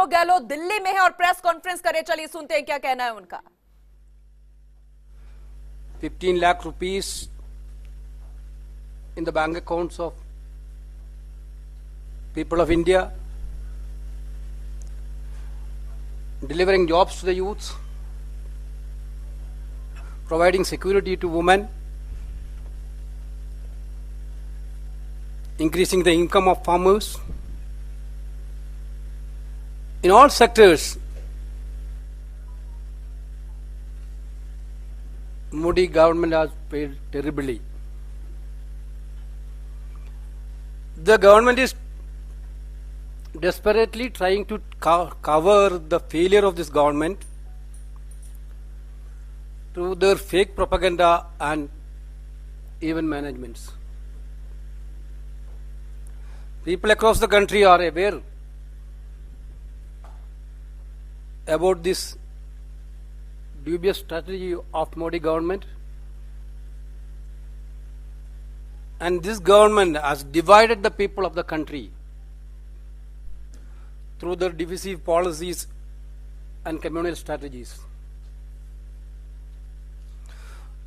अशोक गहलोत दिल्ली में है और प्रेस कॉन्फ्रेंस करे, चलिए सुनते हैं क्या कहना है उनका। 15 lakh rupees in the bank accounts of people of India, delivering jobs to the youth, providing security to women, increasing the income of farmers. In all sectors, Modi government has failed terribly. The government is desperately trying to cover the failure of this government through their fake propaganda and even managements. People across the country are aware about this dubious strategy of Modi government, and this government has divided the people of the country through their divisive policies and communal strategies.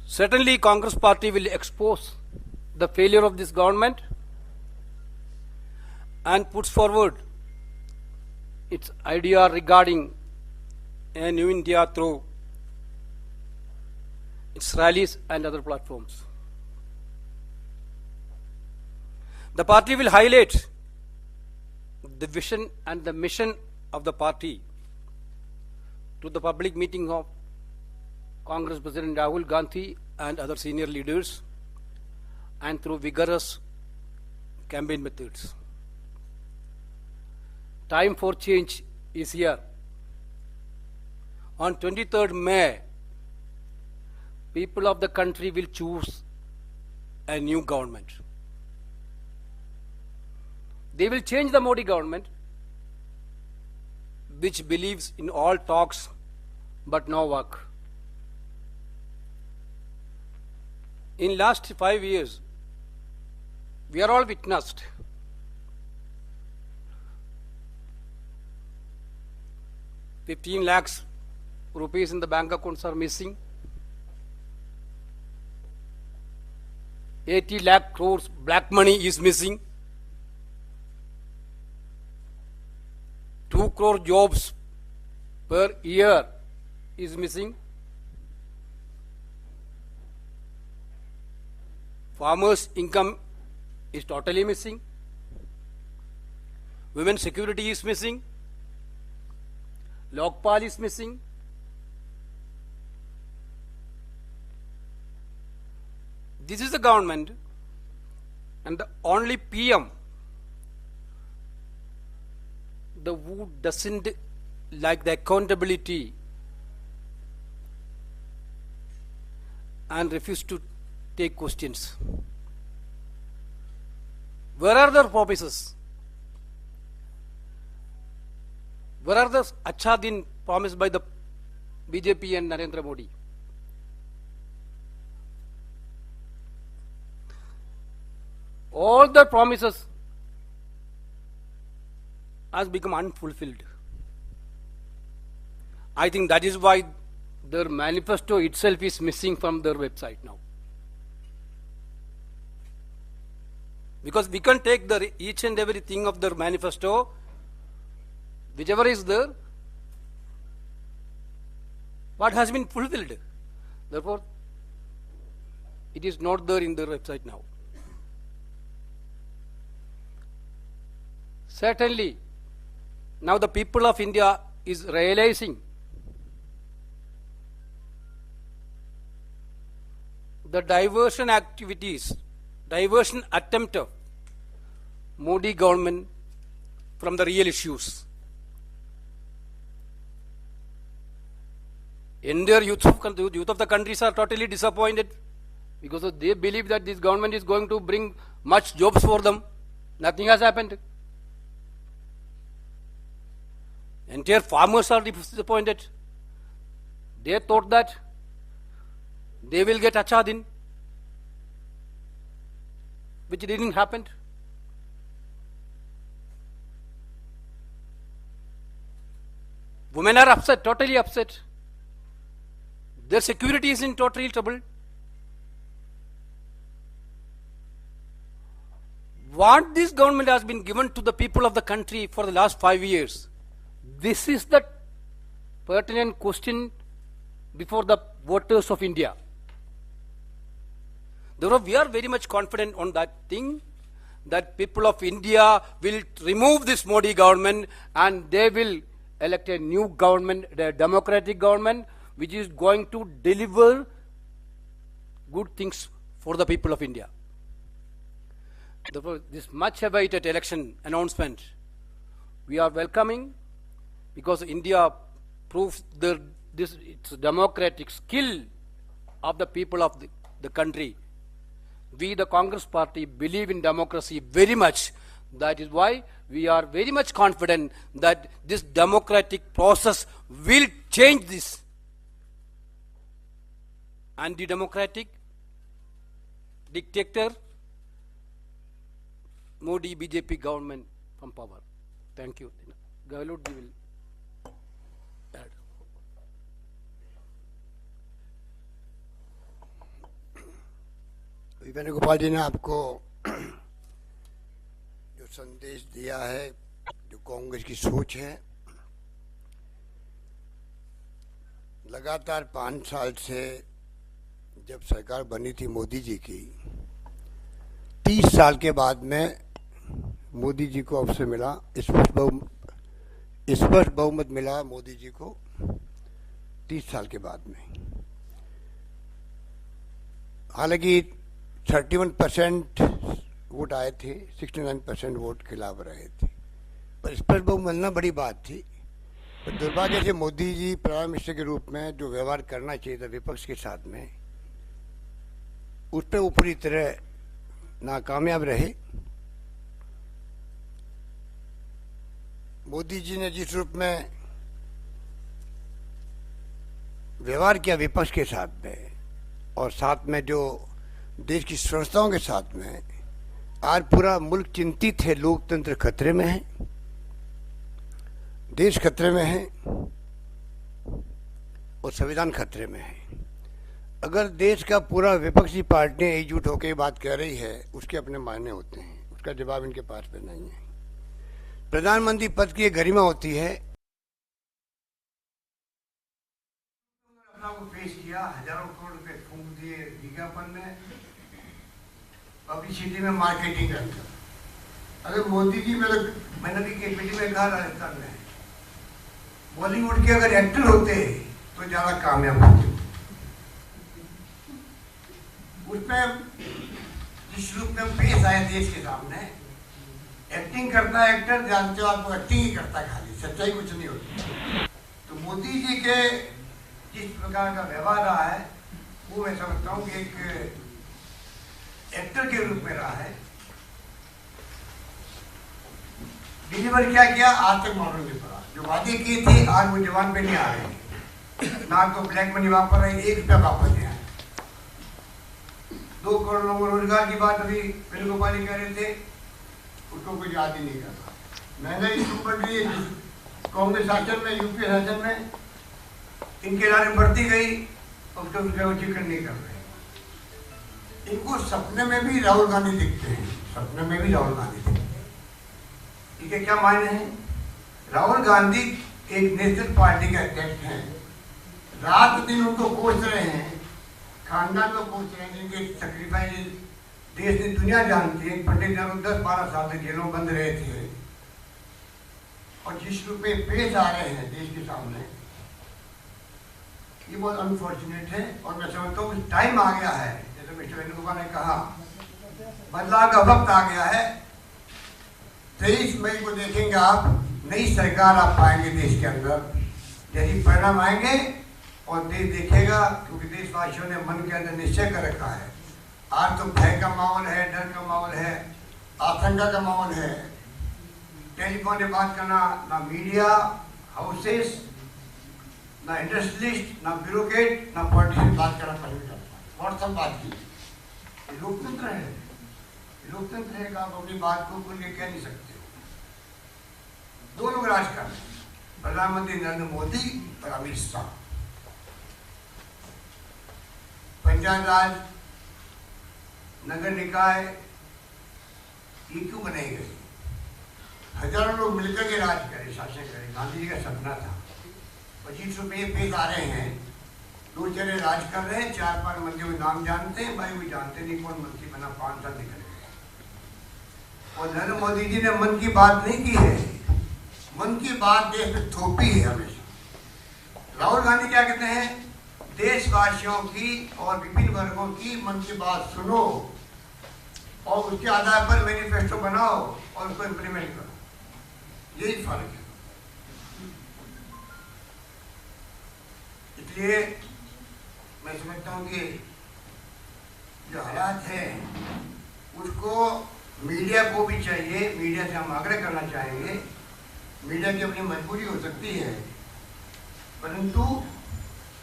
Certainly, Congress party will expose the failure of this government and puts forward its idea regarding a new India through its rallies and other platforms. The party will highlight the vision and the mission of the party to the public meeting of Congress President Rahul Gandhi and other senior leaders, and through vigorous campaign methods. Time for change is here. On 23rd May, people of the country will choose a new government. They will change the Modi government, which believes in all talks but no work. In last 5 years, we are all witnessed ₹15 lakhs in the bank accounts are missing. 80 lakh crores black money is missing. 2 crore jobs per year is missing. Farmers' income is totally missing. Women's security is missing. Lokpal is missing. This is the government and the only PM who doesn't like the accountability and refuse to take questions. Where are the promises? Where are the Achha Din promised by the BJP and Narendra Modi? All the promises has become unfulfilled. I think that is why their manifesto itself is missing from their website now. Because we can take each and everything of their manifesto, whichever is there, what has been fulfilled. Therefore, it is not there in their website now. Certainly, now the people of India is realizing the diversion activities, diversion attempt of Modi government from the real issues. Entire youth of the countries are totally disappointed because they believe that this government is going to bring much jobs for them. Nothing has happened. Entire farmers are disappointed. They thought that they will get Achha Din, which didn't happen. Women are upset, totally upset. Their security is in total trouble. What this government has been given to the people of the country for the last 5 years, this is the pertinent question before the voters of India. Therefore, we are very much confident on that thing, that people of India will remove this Modi government and they will elect a new government, a democratic government, which is going to deliver good things for the people of India. Therefore, this much awaited election announcement, we are welcoming, because India proves this its democratic skill of the people of the country. We, the Congress Party, believe in democracy very much. That is why we are very much confident that this democratic process will change this anti-democratic dictator Modi BJP government from power. Thank you. Gahlot ji will add. Venugopal जी ने आपको जो संदेश दिया है, जो कांग्रेस की सोच है, लगातार 5 साल से जब सरकार बनी थी मोदी जी की, 30 साल के बाद में मोदी जी को अवसर मिला, स्पष्ट बहुमत मिला मोदी जी को 30 साल के बाद में। हालांकि 31% वोट आए थे, 69% वोट खिलाफ रहे थे, पर स्पष्ट बहुमत मिलना बड़ी बात थी। पर दुर्भाग्य से मोदी जी प्राइम मिनिस्टर के रूप में जो व्यवहार करना चाहिए था विपक्ष के साथ में, उस पर वो पूरी तरह नाकामयाब रहे। मोदी जी ने जिस रूप में व्यवहार किया विपक्ष के साथ में, और साथ में जो देश की संस्थाओं के साथ में, आज पूरा मुल्क चिंतित है। लोकतंत्र खतरे में है, देश खतरे में है और संविधान खतरे में है। अगर देश का पूरा विपक्षी पार्टी एकजुट होकर बात कह रही है, उसके अपने मायने होते हैं, उसका जवाब इनके पास पे नहीं है। प्रधानमंत्री पद की गरिमा होती है। अपना को पेश किया, हजारों करोड़ रुपए फूंक दिए विज्ञापन में, पब्लिसिटी में, मार्केटिंग करता। अगर मोदी जी मैंने भी केपीटी में कहा राजस्थान में, बॉलीवुड के अगर एक्टर होते तो ज्यादा कामयाब होते। उसमें जिस रूप में पेश आए देश के सामने, एक्टिंग करता है एक्टर, जानते हो आपको, एक्टिंग ही करता है खाली, सच्चाई कुछ नहीं होती। तो मोदी जी के जिस प्रकार का व्यवहार रहा है, वो मैं समझता हूँ कि एक एक्टर के रूप में रहा है। डिलीवर क्या किया, आज तक मालूम नहीं पड़ा। जो वादे किए थे आज वो जवान पे नहीं आ रहे, ना तो ब्लैक मनी वापस आई, 1 रुपया वापस नहीं आया। 2 करोड़ लोगों को रोजगार की बात अभी वेणुगोपाल जी कह रहे थे, उसको कोई याद ही नहीं करता। महंगाई शुरू बढ़ गई है, कांग्रेस शासन में, यूपी शासन में इनके लाने बढ़ती गई, उसको जिक्र नहीं कर रहे। इनको सपने में भी राहुल गांधी दिखते हैं, सपने में भी राहुल गांधी दिखते हैं। इनके क्या मायने हैं? राहुल गांधी एक नेशनल पार्टी के अध्यक्ष हैं, रात दिन उनको कोस रहे हैं, खानदान को कोस रहे हैं, जिनके सेक्रीफाइस देश की दुनिया जानती है। पंडित नेहरू 10-12 साल तक जेलों में बंद रहे थे, और जिस रूप में पेश आ रहे हैं देश के सामने, ये बहुत अनफॉर्चुनेट है। और मैं समझता हूँ टाइम आ गया है, जैसे मिस्टर वेणुगोपाल ने कहा, बदलाव का वक्त आ गया है। 23 मई को देखेंगे आप, नई सरकार आप पाएंगे देश के अंदर। यही परिणाम आएंगे और देश देखेगा, क्योंकि देशवासियों ने मन के अंदर निश्चय कर रखा है। आज तो भय का माहौल है, डर का माहौल है, आशंका का माहौल है। टेलीफोन पे बात करना, ना मीडिया हाउसेस, ना इंडस्ट्रियलिस्ट, ना ब्यूरोक्रेट, ना पॉलिटिशियन बात करना पसंद करता। व्हाट्सएप बात की, ये लोकतंत्र है। लोकतंत्र है कि आप अपनी बात को खुल के कह नहीं सकते हो। 2 लोग राज कर रहे हैं, प्रधानमंत्री नरेंद्र मोदी और अमित शाह। पंचायत राज, नगर निकाय ये क्यों बनाई गई? हजारों लोग मिलकर के राज करें, शासन करें, गांधी जी का सपना था। 25 रुपये पेश आ रहे हैं, दो चेहरे राज कर रहे हैं, 4-5 मंत्रियों के नाम जानते हैं, भाई वो जानते नहीं कौन मंत्री बना, 5 साल निकल गए। और नरेंद्र मोदी जी ने मन की बात नहीं की है, मन की बात देश में थोपी है हमेशा। राहुल गांधी क्या कहते हैं? देशवासियों की और विभिन्न वर्गों की मन की बात सुनो और उसके आधार पर मैनिफेस्टो बनाओ और उसको इम्प्लीमेंट करो। यही फर्क है। इसलिए मैं समझता हूँ कि जो हालात है उसको मीडिया को भी चाहिए, मीडिया से हम आग्रह करना चाहेंगे। मीडिया की अपनी मजबूरी हो सकती है, परंतु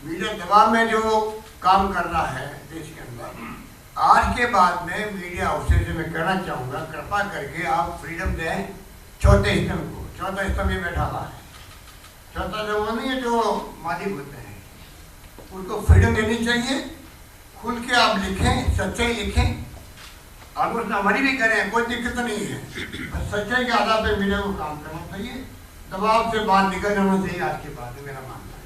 मीडिया दबाव में जो काम कर रहा है देश के अंदर, आज के बाद में मीडिया हाउसेज से मैं कहना चाहूँगा, कृपा करके आप फ्रीडम दें चौथे स्तंभ को। चौथा स्तंभ ये बैठा हुआ है, चौथा जो वो नहीं है जो मालिक होते हैं, उसको फ्रीडम देनी चाहिए। खुल के आप लिखें, सच्चाई लिखें, आलोचना हमारी भी करें, कोई दिक्कत नहीं है। सच्चाई के आधार पर मीडिया को काम करना चाहिए, दबाव से बाहर निकल जाना चाहिए। आज के बाद मेरा मानना है।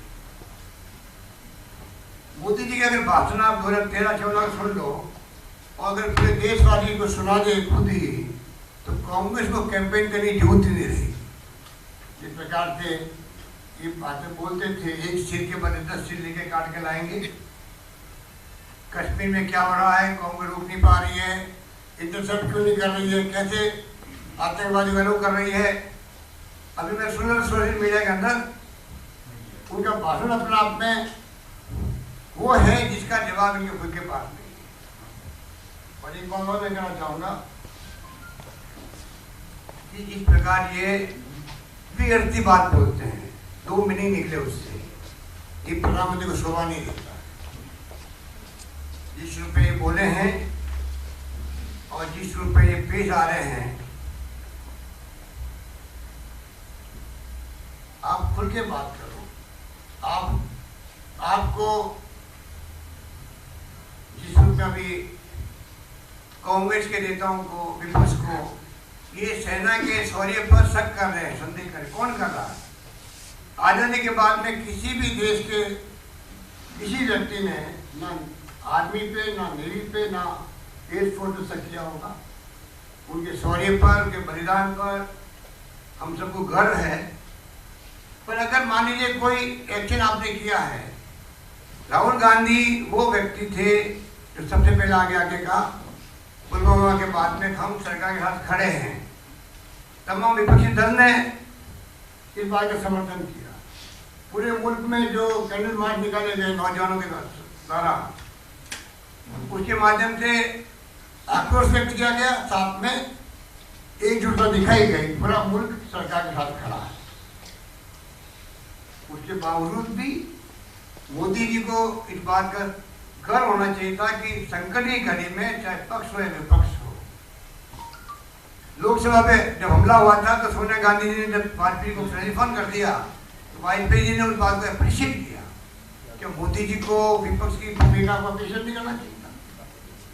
मोदी जी के अगर भाषण आप 2013-14 सुन लो और अगर पूरे देशवासी को सुना दे खुद ही, तो कांग्रेस को कैंपेन करने की जरूरत ही नहीं रही। जिस प्रकार से ये बातें बोलते थे, एक सिर के बदले 10 सिर लेके काट के लाएंगे। कश्मीर में क्या हो रहा है, कांग्रेस रोक नहीं पा रही है, इंटरसेप्ट क्यों नहीं कर रही है, कैसे आतंकवादी वालों कर रही है। अभी मैं सुन रहा सोशल मीडिया के अंदर उनका भाषण अपने आप में वो है जिसका जवाब इनके खुद के पास नहीं है। और एक बात और मैं कहना चाहूँगा कि जिस प्रकार ये व्यर्थी बात बोलते हैं, 2 मीनिंग निकले उससे, ये प्रधानमंत्री को शोभा नहीं देता। जिस रुपये ये बोले हैं और जिस रुपये ये पेश आ रहे हैं, आप खुल के बात करो। आपको जिस रुपये अभी कांग्रेस के नेताओं को, विपक्ष को ये सेना के शौर्य पर शक कर रहे हैं, संदेह कर, कौन कर रहा है? आजादी के बाद में किसी भी देश के किसी व्यक्ति ने ना आर्मी पे, ना नेवी पे, ना एयरफोर्स पे शक किया होगा। उनके शौर्य पर, उनके बलिदान पर हम सबको गर्व है। पर अगर मान लीजिए कोई एक्शन आपने किया है, राहुल गांधी वो व्यक्ति थे जो सबसे पहले आगे कहा पुलवामा के बाद में हम सरकार के साथ खड़े हैं। तमाम विपक्षी दल ने इस बात का समर्थन किया। पूरे मुल्क में जो कैंडल मार्च निकाले गए नौजवानों के द्वारा, उसके माध्यम से आक्रोश व्यक्त किया गया, साथ में एकजुटता दिखाई गई। पूरा मुल्क सरकार के साथ खड़ा है। उसके बावजूद भी मोदी जी को इस बात का गर्व होना चाहिए था कि संकट की घड़ी में चाहे पक्ष हो या विपक्ष हो, लोकसभा पे जब हमला हुआ था तो सोनिया गांधी जी ने जब वाजपेयी को टेलीफोन कर दिया तो वाजपेयी जी ने उस बात को अप्रिशिएट किया कि मोदी जी को विपक्ष की भूमिका को अप्रिशिएट नहीं करना चाहिए था।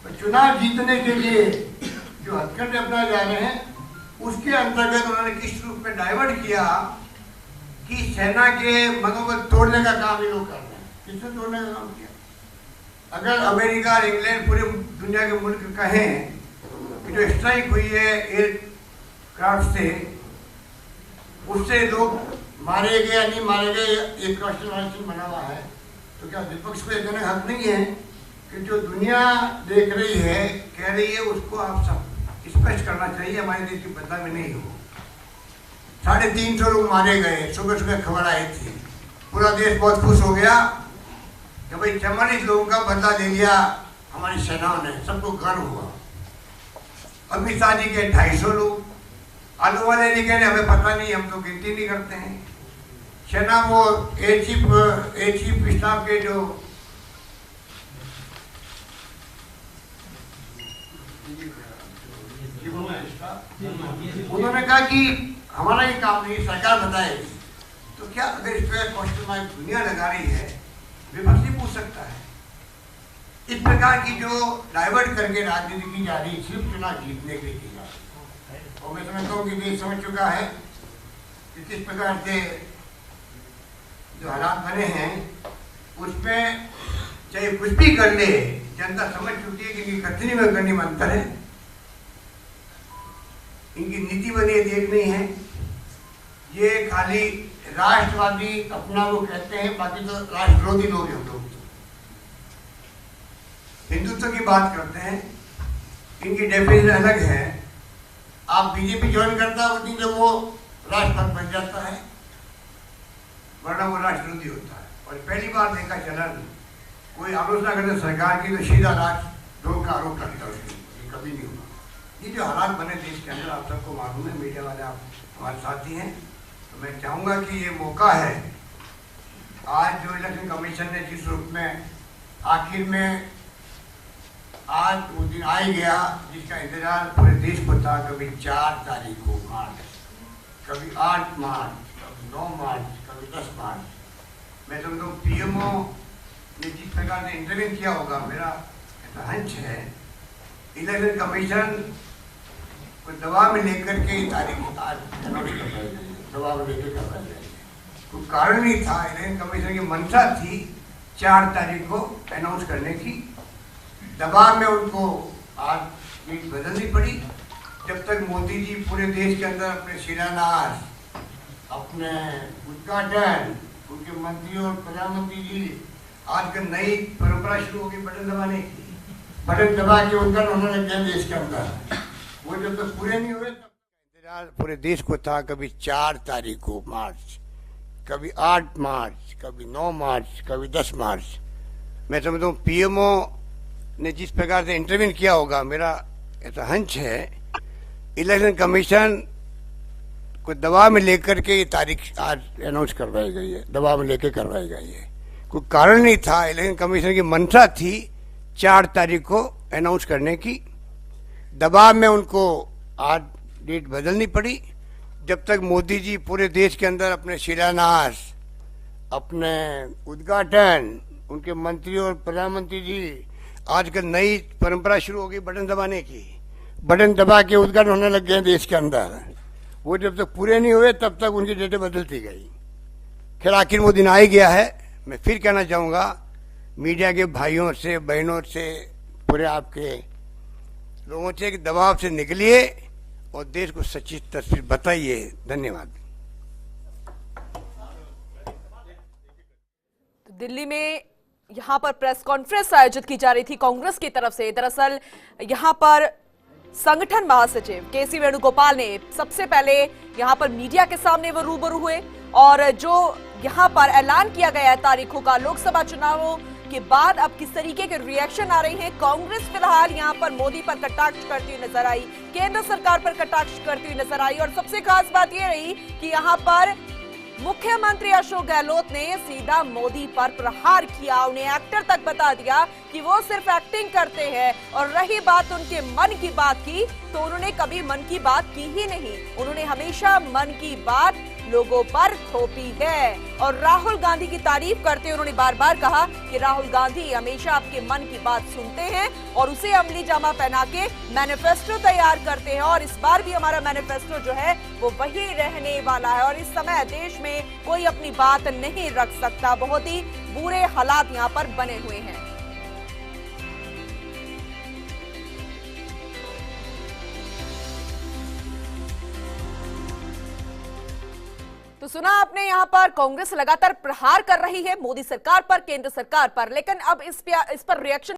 तो चुनाव जीतने के लिए जो हथकंडे अपनाए जा रहे हैं, उसके अंतर्गत उन्होंने किस रूप में डाइवर्ट किया कि सेना के मनोबल तोड़ने का काम ये लोग कर रहे हैं। किसने तोड़ने का काम किया? अगर अमेरिका और इंग्लैंड पूरे दुनिया के मुल्क कहें कि जो स्ट्राइक हुई है एयरक्राफ्ट से, उससे लोग मारे गए या नहीं मारे गए, एक क्वेश्चन बना हुआ है, तो क्या विपक्ष को कहने का हक नहीं है कि जो दुनिया देख रही है, कह रही है, उसको आप सब स्पष्ट करना चाहिए, हमारे देश की बदनामी नहीं हो। 350 लोग मारे गए, सुबह सुबह खबर आई थी, पूरा देश बहुत खुश हो गया कि भाई 44 लोगों का बदला ले लिया हमारी सेनाओं ने, सबको गर्व हुआ। अमित शाह जी के 250 लोग, आलूवाले जी कह रहे हमें पता नहीं, हम तो गिनती नहीं करते हैं। सेना वो एयर चीफ स्टाफ के जो उन्होंने कहा कि हमारा ये काम नहीं, सरकार बताएगी। तो क्या अगर इस पर क्वेश्चन मार्क दुनिया लगा रही है, विपक्ष भी पूछ सकता है। इस प्रकार की जो डाइवर्ट करके राजनीति की जा रही, सिर्फ चुनाव जीतने के लिए की जा रही है। और मैं समझता हूँ कि देश समझ चुका है कि किस प्रकार से जो हालात बने हैं उसमें चाहे कुछ भी कर ले, जनता समझ चुकी है कि इनकी कथनी में करनी में अंतर है, इनकी नीति बनी एक नहीं है। ये खाली राष्ट्रवादी अपना वो कहते हैं, बाकी तो राष्ट्र विरोधी लोग हैं। लोग हिंदुत्व की बात करते हैं, इनकी डेफिनेशन अलग है। आप बीजेपी ज्वाइन करता है उसी जब वो राष्ट्रपति बन जाता है, वरना वो राष्ट्र विरोधी होता है। और पहली बार देखा चलन, कोई आलोचना करते सरकार की तो सीधा राष्ट्रद्रोह का आरोप लगता है उसके, ये कभी नहीं होगा। ये जो हालात बने देश के अंदर आप सबको मालूम है, मीडिया वाले आप हमारे साथी हैं, तो मैं चाहूँगा कि ये मौका है। आज जो इलेक्शन कमीशन ने जिस रूप में आखिर में आज वो दिन आ ही गया जिसका इंतजार पूरे देश को था, कभी 4 तारीख को मार्च, कभी 8 मार्च, कभी 9 मार्च, कभी 10 मार्च। मैं समझता हूँ पीएमओ ने जिस प्रकार से इंटरव्यू किया होगा, मेरा ऐसा हंच है इलेक्शन कमीशन को दबाव में लेकर के तारीख आज दबाव में लेकर करवाई जाएगी। कोई कारण नहीं था, इलेक्शन कमीशन की मंशा थी 4 तारीख को अनाउंस करने की। दबाव में उनको आज नीति बदलनी पड़ी। जब तक मोदी जी पूरे देश के अंदर अपने शिलान्यास, अपने उद्घाटन, उनके मंत्री और प्रधानमंत्री जी आजकल नई परंपरा शुरू होगी बटन दबाने की, बटन दबा के उद्घाटन होने लग गया देश के अंदर। वो जब तक पूरे नहीं हुए तब इंतजार पूरे देश को था, कभी 4 तारीख को मार्च, कभी 8 मार्च, कभी 9 मार्च, कभी 10 मार्च। मैं समझता हूँ पीएमओ ने जिस प्रकार से इंटरव्यू किया होगा, मेरा ऐसा हंच है इलेक्शन कमीशन को दबाव में लेकर के ये तारीख आज अनाउंस करवाई गई है, दबाव में लेकर करवाई गई है। कोई कारण नहीं था, इलेक्शन कमीशन की मंशा थी 4 तारीख को अनाउंस करने की। दबाव में उनको आज डेट बदलनी पड़ी। जब तक मोदी जी पूरे देश के अंदर अपने शिलान्यास, अपने उद्घाटन, उनके मंत्री और प्रधानमंत्री जी आजकल नई परंपरा शुरू होगी बटन दबाने की, बटन दबा के उद्घाटन होने लग गए देश के अंदर। वो जब तक पूरे नहीं हुए तब तक उनकी डेटें बदलती गई। खैर आखिर वो दिन आ ही गया है। मैं फिर कहना चाहूँगा मीडिया के भाइयों से, बहनों से, पूरे आपके लोगों से कि दबाव से निकलिए और देश को सच्ची तस्वीर बताइए। धन्यवाद। दिल्ली में यहां पर प्रेस कॉन्फ्रेंस आयोजित की जा रही थी कांग्रेस की तरफ से। दरअसल यहां पर संगठन महासचिव केसी वेणुगोपाल ने सबसे पहले यहां पर मीडिया के सामने वो रूबरू हुए और जो यहां पर ऐलान किया गया है तारीखों का लोकसभा चुनावों के बाद अब किस तरीके के रिएक्शन आ रहे हैं। कांग्रेस फिलहाल यहां पर मोदी पर कटाक्ष करती हुई नजर आई, केंद्र सरकार पर कटाक्ष करती हुई नजर आई और सबसे खास बात यह रही कि यहां पर मुख्यमंत्री अशोक गहलोत ने सीधा मोदी पर प्रहार किया, उन्हें एक्टर तक बता दिया कि वो सिर्फ एक्टिंग करते हैं। और रही बात उनके मन की बात की, तो उन्होंने कभी मन की बात की ही नहीं, उन्होंने हमेशा मन की बात लोगों पर थोपी है। और राहुल गांधी की तारीफ करते हुए उन्होंने बार बार कहा कि राहुल गांधी हमेशा आपके मन की बात सुनते हैं और उसे अमली जामा पहना के मैनिफेस्टो तैयार करते हैं। और इस बार भी हमारा मैनिफेस्टो जो है वो वही रहने वाला है। और इस समय देश में कोई अपनी बात नहीं रख सकता, बहुत ही बुरे हालात यहाँ पर बने हुए हैं। तो सुना आपने, यहां पर कांग्रेस लगातार प्रहार कर रही है मोदी सरकार पर, केंद्र सरकार पर, लेकिन अब इस पर रिएक्शन